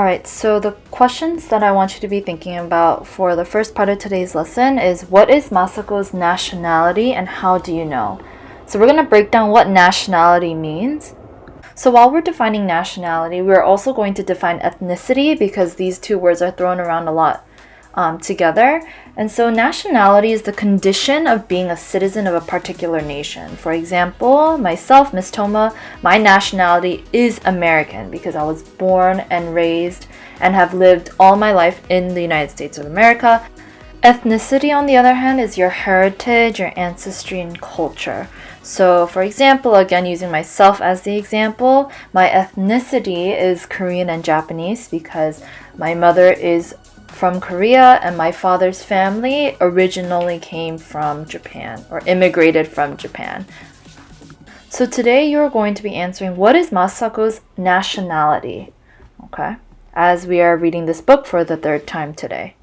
Alright, so the questions that I want you to be thinking about for the first part of today's lesson is what is Masako's nationality and how do you know? So we're going to break down what nationality means. So while we're defining nationality, we're also going to define ethnicity because these two words are thrown around a lot together. And so nationality is the condition of being a citizen of a particular nation. For example, myself, Miss Toma, my nationality is American because I was born and raised and have lived all my life in the United States of America. Ethnicity, on the other hand, is your heritage, your ancestry, and culture. So, for example, again, using myself as the example, my ethnicity is Korean and Japanese because my mother is from Korea and my father's family originally came from Japan or immigrated from Japan. So today you're going to be answering what is Masako's nationality, okay, as we are reading this book for the third time today.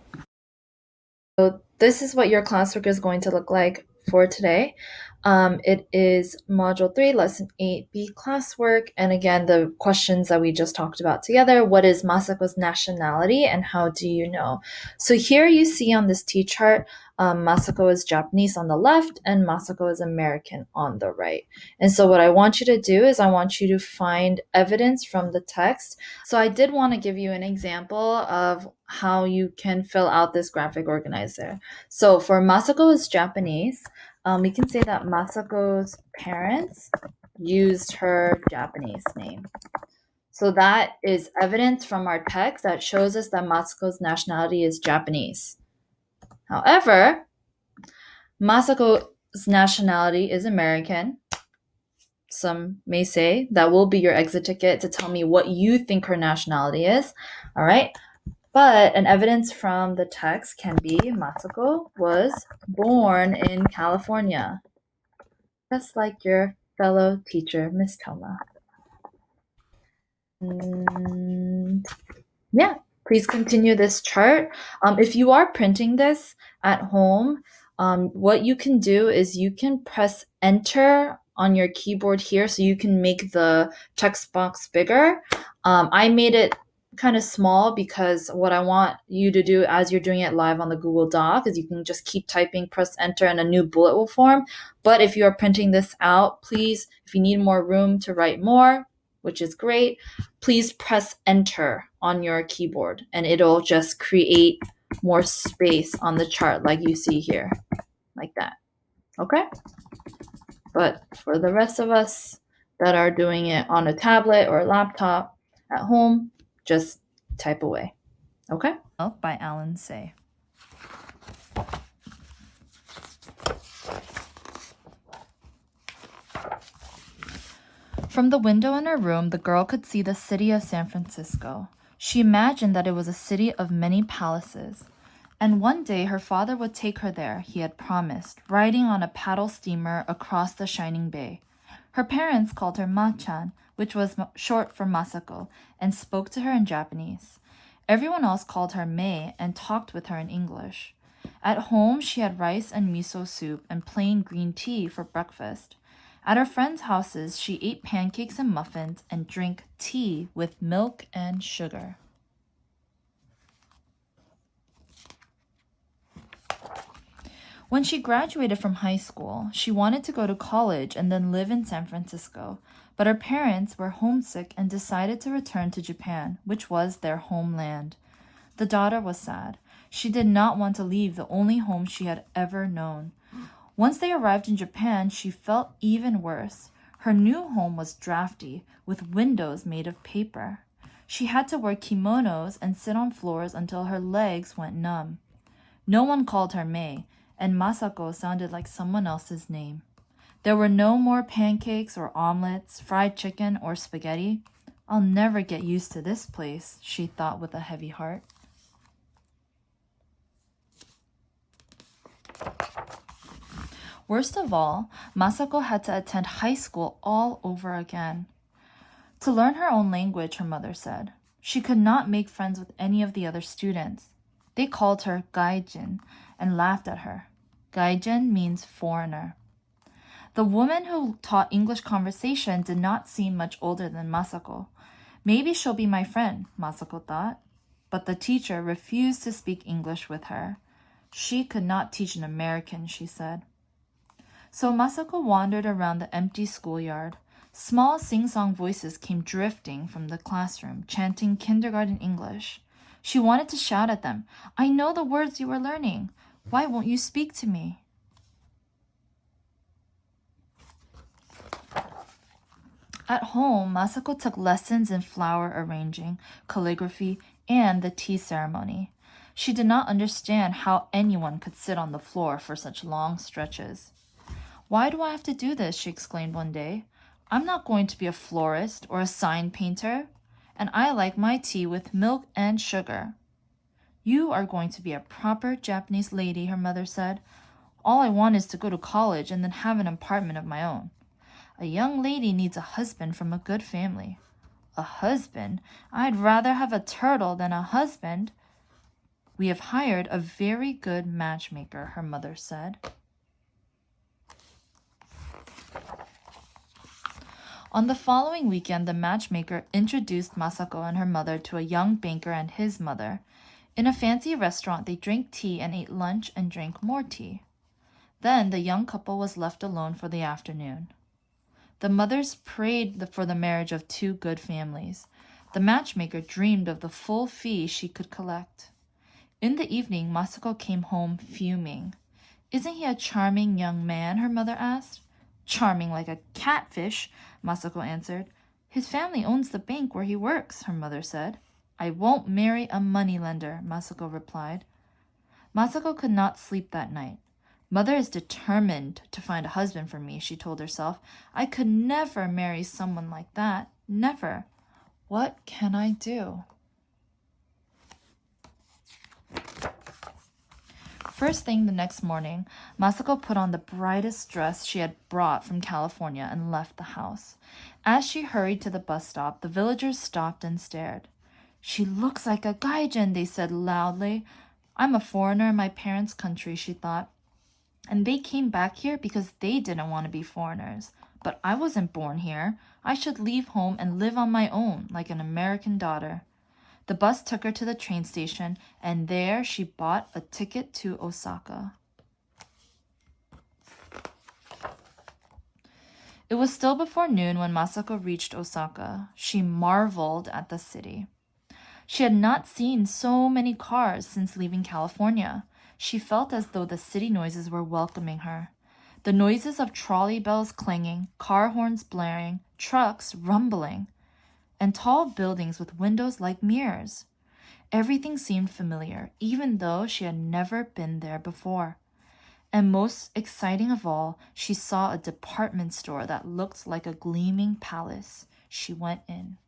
So this is what your classwork is going to look like for today. It is Module 3, Lesson 8B classwork. And again, the questions that we just talked about together. What is Masako's nationality and how do you know? So here you see on this T-chart, Masako is Japanese on the left and Masako is American on the right. And so what I want you to do is I want you to find evidence from the text. So I did want to give you an example of how you can fill out this graphic organizer. So for Masako is Japanese, we can say that Masako's parents used her Japanese name. So that is evidence from our text that shows us that Masako's nationality is Japanese. However, Masako's nationality is American. Some may say that will be your exit ticket to tell me what you think her nationality is. All right. But an evidence from the text can be Masako was born in California, just like your fellow teacher, Miss Toma. Yeah, please continue this chart. If you are printing this at home, what you can do is you can press enter on your keyboard here so you can make the text box bigger. I made it kind of small because what I want you to do as you're doing it live on the Google Doc is you can just keep typing, press enter, and a new bullet will form. But if you are printing this out, please, if you need more room to write more, which is great, please press enter on your keyboard and it'll just create more space on the chart like you see here, like that. Okay? But for the rest of us that are doing it on a tablet or a laptop at home, just type away. Okay? By Alan Say. From the window in her room, the girl could see the city of San Francisco. She imagined that it was a city of many palaces. And one day her father would take her there, he had promised, riding on a paddle steamer across the shining bay. Her parents called her Ma-chan, which was short for Masako, and spoke to her in Japanese. Everyone else called her Mei and talked with her in English. At home, she had rice and miso soup and plain green tea for breakfast. At her friends' houses, she ate pancakes and muffins and drank tea with milk and sugar. When she graduated from high school, she wanted to go to college and then live in San Francisco, but her parents were homesick and decided to return to Japan, which was their homeland. The daughter was sad. She did not want to leave the only home she had ever known. Once they arrived in Japan, she felt even worse. Her new home was drafty, with windows made of paper. She had to wear kimonos and sit on floors until her legs went numb. No one called her Mei, and Masako sounded like someone else's name. There were no more pancakes or omelets, fried chicken or spaghetti. I'll never get used to this place, she thought with a heavy heart. Worst of all, Masako had to attend high school all over again. To learn her own language, her mother said. She could not make friends with any of the other students. They called her gaijin and laughed at her. Gaijin means foreigner. The woman who taught English conversation did not seem much older than Masako. Maybe she'll be my friend, Masako thought. But the teacher refused to speak English with her. She could not teach an American, she said. So Masako wandered around the empty schoolyard. Small sing-song voices came drifting from the classroom, chanting kindergarten English. She wanted to shout at them, "I know the words you are learning. Why won't you speak to me?" At home, Masako took lessons in flower arranging, calligraphy, and the tea ceremony. She did not understand how anyone could sit on the floor for such long stretches. "Why do I have to do this?" she exclaimed one day. "I'm not going to be a florist or a sign painter, and I like my tea with milk and sugar." "You are going to be a proper Japanese lady," her mother said. "All I want is to go to college and then have an apartment of my own. A young lady needs a husband from a good family." "A husband? I'd rather have a turtle than a husband." "We have hired a very good matchmaker," her mother said. On the following weekend, the matchmaker introduced Masako and her mother to a young banker and his mother. In a fancy restaurant, they drank tea and ate lunch and drank more tea. Then the young couple was left alone for the afternoon. The mothers prayed for the marriage of two good families. The matchmaker dreamed of the full fee she could collect. In the evening, Masako came home fuming. "Isn't he a charming young man?" her mother asked. "Charming like a catfish," Masako answered. "His family owns the bank where he works," her mother said. "I won't marry a moneylender," Masako replied. Masako could not sleep that night. "Mother is determined to find a husband for me," she told herself. "I could never marry someone like that. Never. What can I do?" First thing the next morning, Masako put on the brightest dress she had brought from California and left the house. As she hurried to the bus stop, the villagers stopped and stared. "She looks like a gaijin," they said loudly. "I'm a foreigner in my parents' country," she thought. "And they came back here because they didn't want to be foreigners. But I wasn't born here. I should leave home and live on my own, like an American daughter." The bus took her to the train station, and there she bought a ticket to Osaka. It was still before noon when Masako reached Osaka. She marveled at the city. She had not seen so many cars since leaving California. She felt as though the city noises were welcoming her. The noises of trolley bells clanging, car horns blaring, trucks rumbling, and tall buildings with windows like mirrors. Everything seemed familiar, even though she had never been there before. And most exciting of all, she saw a department store that looked like a gleaming palace. She went in.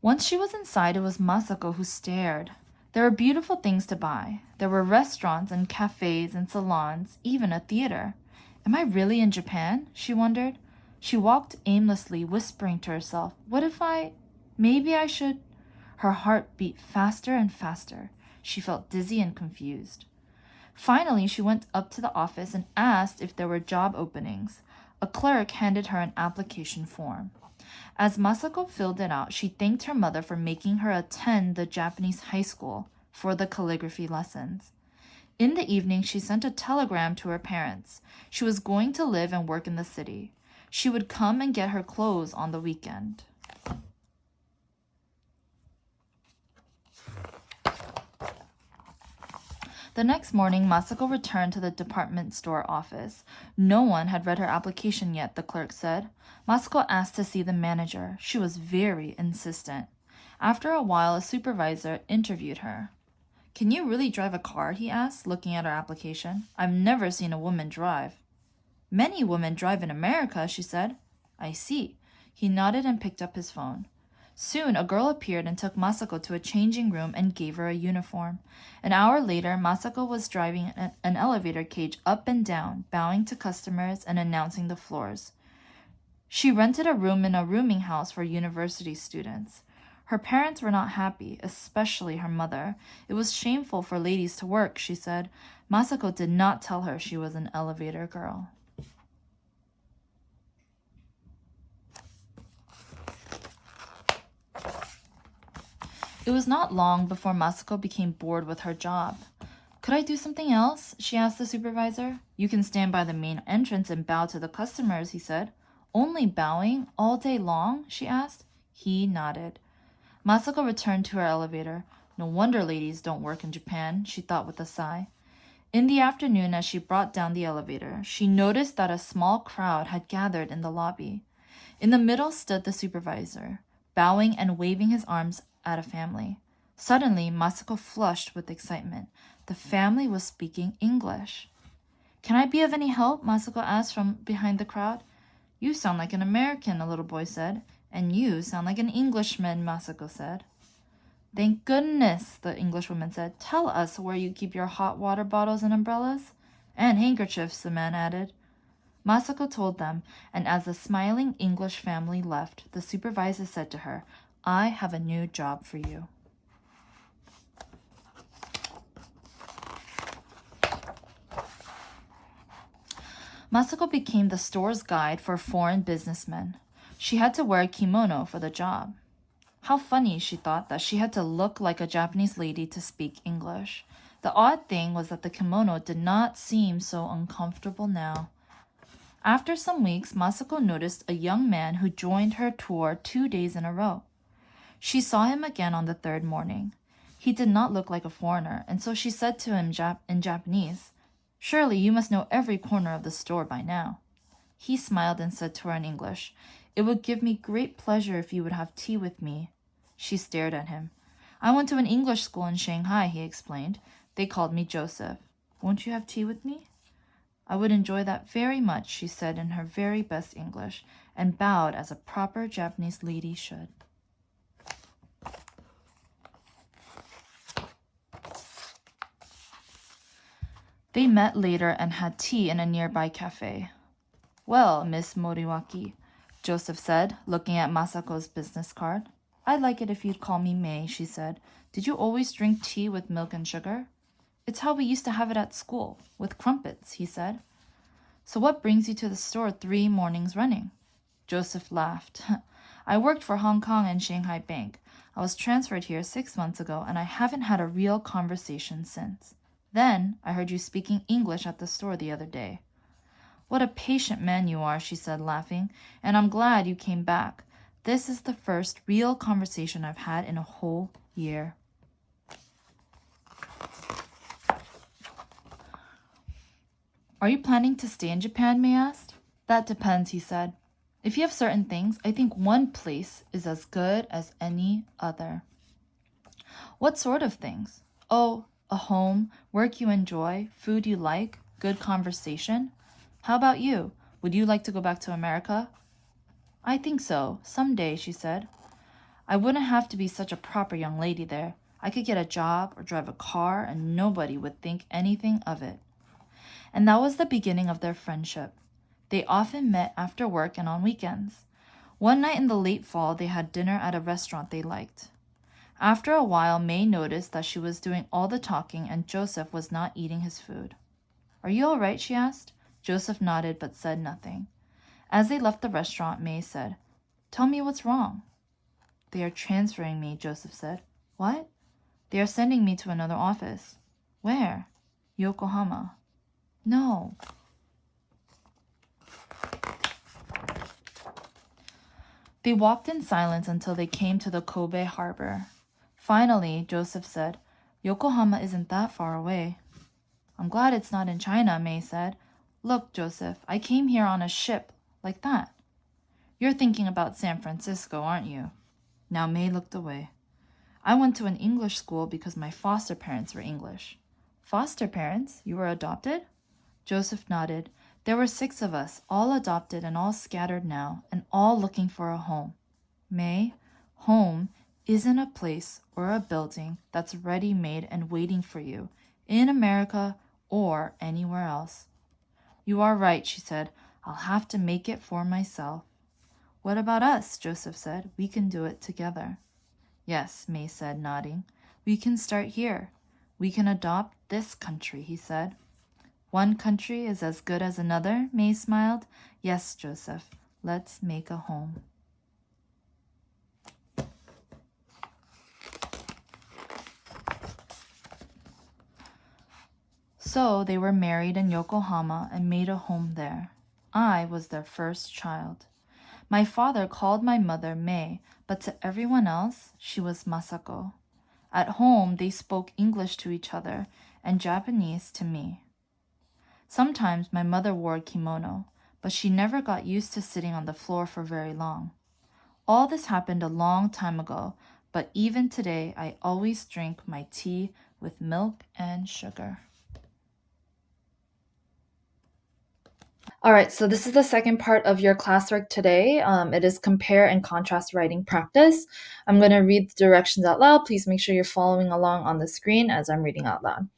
Once she was inside, it was Masako who stared. There were beautiful things to buy. There were restaurants and cafes and salons, even a theater. Am I really in Japan? She wondered. She walked aimlessly, whispering to herself, maybe I should. Her heart beat faster and faster. She felt dizzy and confused. Finally, she went up to the office and asked if there were job openings. A clerk handed her an application form. As Masako filled it out, she thanked her mother for making her attend the Japanese high school for the calligraphy lessons. In the evening, she sent a telegram to her parents. She was going to live and work in the city. She would come and get her clothes on the weekend. The next morning, Masako returned to the department store office. No one had read her application yet, the clerk said. Masako asked to see the manager. She was very insistent. After a while, a supervisor interviewed her. "Can you really drive a car?" he asked, looking at her application. "I've never seen a woman drive." "Many women drive in America," she said. "I see." He nodded and picked up his phone. Soon, a girl appeared and took Masako to a changing room and gave her a uniform. An hour later, Masako was driving an elevator cage up and down, bowing to customers and announcing the floors. She rented a room in a rooming house for university students. Her parents were not happy, especially her mother. It was shameful for ladies to work, she said. Masako did not tell her she was an elevator girl. It was not long before Masako became bored with her job. Could I do something else? She asked the supervisor. You can stand by the main entrance and bow to the customers, he said. Only bowing all day long? She asked. He nodded. Masako returned to her elevator. No wonder ladies don't work in Japan, she thought with a sigh. In the afternoon, as she brought down the elevator, she noticed that a small crowd had gathered in the lobby. In the middle stood the supervisor, bowing and waving his arms at a family. Suddenly, Masako flushed with excitement. The family was speaking English. Can I be of any help? Masako asked from behind the crowd. You sound like an American, a little boy said. And you sound like an Englishman, Masako said. Thank goodness, the Englishwoman said. Tell us where you keep your hot water bottles and umbrellas. And handkerchiefs, the man added. Masako told them, and as the smiling English family left, the supervisor said to her, I have a new job for you. Masako became the store's guide for foreign businessmen. She had to wear a kimono for the job. How funny, she thought, that she had to look like a Japanese lady to speak English. The odd thing was that the kimono did not seem so uncomfortable now. After some weeks, Masako noticed a young man who joined her tour 2 days in a row. She saw him again on the third morning. He did not look like a foreigner, and so she said to him in Japanese, Surely you must know every corner of the store by now. He smiled and said to her in English, It would give me great pleasure if you would have tea with me. She stared at him. I went to an English school in Shanghai, he explained. They called me Joseph. Won't you have tea with me? I would enjoy that very much, she said in her very best English, and bowed as a proper Japanese lady should. They met later and had tea in a nearby cafe. Well, Miss Moriwaki, Joseph said, looking at Masako's business card. I'd like it if you'd call me May, she said. Did you always drink tea with milk and sugar? It's how we used to have it at school, with crumpets, he said. So what brings you to the store 3 mornings running? Joseph laughed. I worked for Hong Kong and Shanghai Bank. I was transferred here 6 months ago, and I haven't had a real conversation since. Then I heard you speaking English at the store the other day. What a patient man you are, she said, laughing, and I'm glad you came back. This is the first real conversation I've had in a whole year. Are you planning to stay in Japan, May asked. That depends, he said. If you have certain things, I think one place is as good as any other. What sort of things? Oh, a home, work you enjoy, food you like, good conversation. How about you? Would you like to go back to America? I think so, someday, she said. I wouldn't have to be such a proper young lady there. I could get a job or drive a car and nobody would think anything of it. And that was the beginning of their friendship. They often met after work and on weekends. One night in the late fall, they had dinner at a restaurant they liked. After a while, May noticed that she was doing all the talking and Joseph was not eating his food. Are you all right? She asked. Joseph nodded but said nothing. As they left the restaurant, May said, Tell me what's wrong. They are transferring me, Joseph said. What? They are sending me to another office. Where? Yokohama. No. They walked in silence until they came to the Kobe harbor. Finally, Joseph said, Yokohama isn't that far away. I'm glad it's not in China, May said. Look, Joseph, I came here on a ship like that. You're thinking about San Francisco, aren't you? Now May looked away. I went to an English school because my foster parents were English. Foster parents? You were adopted? Joseph nodded. There were 6 of us, all adopted and all scattered now, and all looking for a home. May, home isn't a place or a building that's ready-made and waiting for you, in America or anywhere else. You are right, she said. I'll have to make it for myself. What about us? Joseph said. We can do it together. Yes, May said, nodding. We can start here. We can adopt this country, he said. One country is as good as another, May smiled. Yes, Joseph, let's make a home. So they were married in Yokohama and made a home there. I was their first child. My father called my mother May, but to everyone else, she was Masako. At home, they spoke English to each other and Japanese to me. Sometimes my mother wore a kimono, but she never got used to sitting on the floor for very long. All this happened a long time ago, but even today, I always drink my tea with milk and sugar. All right, so this is the second part of your classwork today. It is compare and contrast writing practice. I'm going to read the directions out loud. Please make sure you're following along on the screen as I'm reading out loud.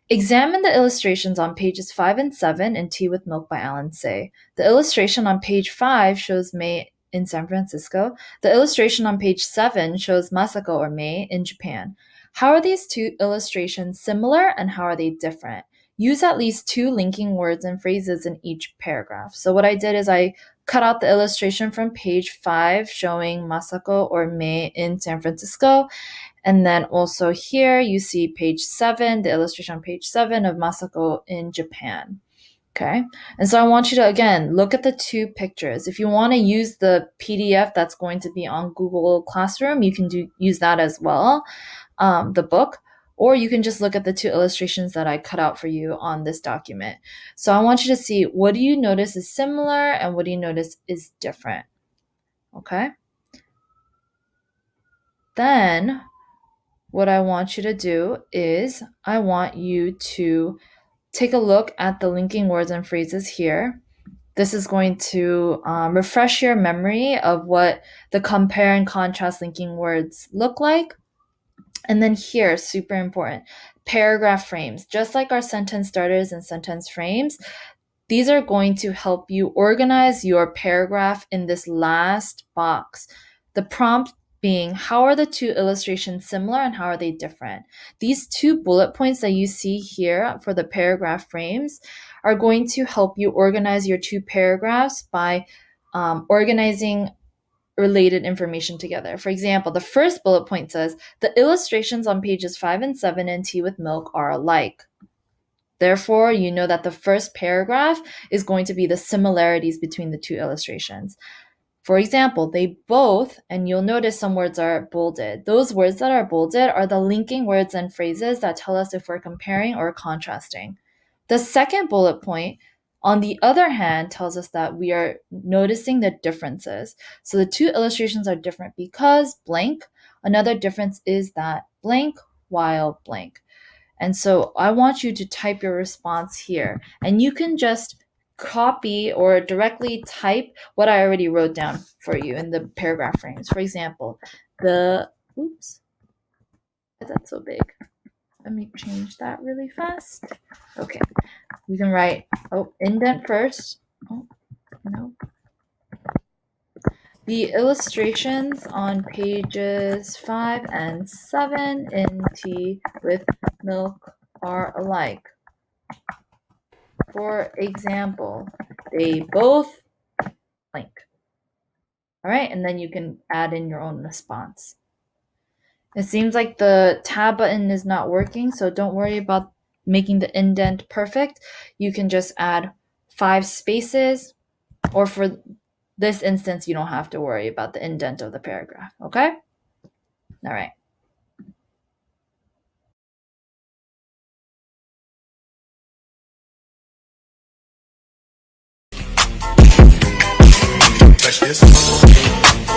Examine the illustrations on pages 5 and 7 in Tea with Milk by Alan Say. The illustration on page 5 shows May in San Francisco. The illustration on page 7 shows Masako or May in Japan. How are these two illustrations similar and how are they different? Use at least 2 linking words and phrases in each paragraph. So what I did is I cut out the illustration from page 5 showing Masako or May in San Francisco. And then also here you see page 7, the illustration on page 7 of Masako in Japan. Okay, and so I want you to, again, look at the 2 pictures. If you want to use the PDF that's going to be on Google Classroom, you can use that as well, the book, or you can just look at the 2 illustrations that I cut out for you on this document. So I want you to see, what do you notice is similar and what do you notice is different? Okay, then what I want you to do is I want you to take a look at the linking words and phrases here. This is going to refresh your memory of what the compare and contrast linking words look like. And then here, super important, paragraph frames. Just like our sentence starters and sentence frames, these are going to help you organize your paragraph in this last box. The prompt being, how are the 2 illustrations similar and how are they different? These 2 bullet points that you see here for the paragraph frames are going to help you organize your 2 paragraphs by organizing related information together. For example, the first bullet point says, the illustrations on pages 5 and 7 in Tea with Milk are alike. Therefore, you know that the first paragraph is going to be the similarities between the 2 illustrations. For example, they both, and you'll notice some words are bolded. Those words that are bolded are the linking words and phrases that tell us if we're comparing or contrasting. The second bullet point, on the other hand, tells us that we are noticing the differences. So the 2 illustrations are different because blank. Another difference is that blank while blank. And so I want you to type your response here. And you can just copy or directly type what I already wrote down for you in the paragraph frames. For example, oops, that's so big. Let me change that really fast. Okay, we can write, indent first. Oh, no. The illustrations on pages 5 and 7 in Tea with Milk are alike. For example, they both blank. All right, and then you can add in your own response. It seems like the tab button is not working, so don't worry about making the indent perfect. You can just add 5 spaces, or for this instance, you don't have to worry about the indent of the paragraph, okay? All right. Touch this.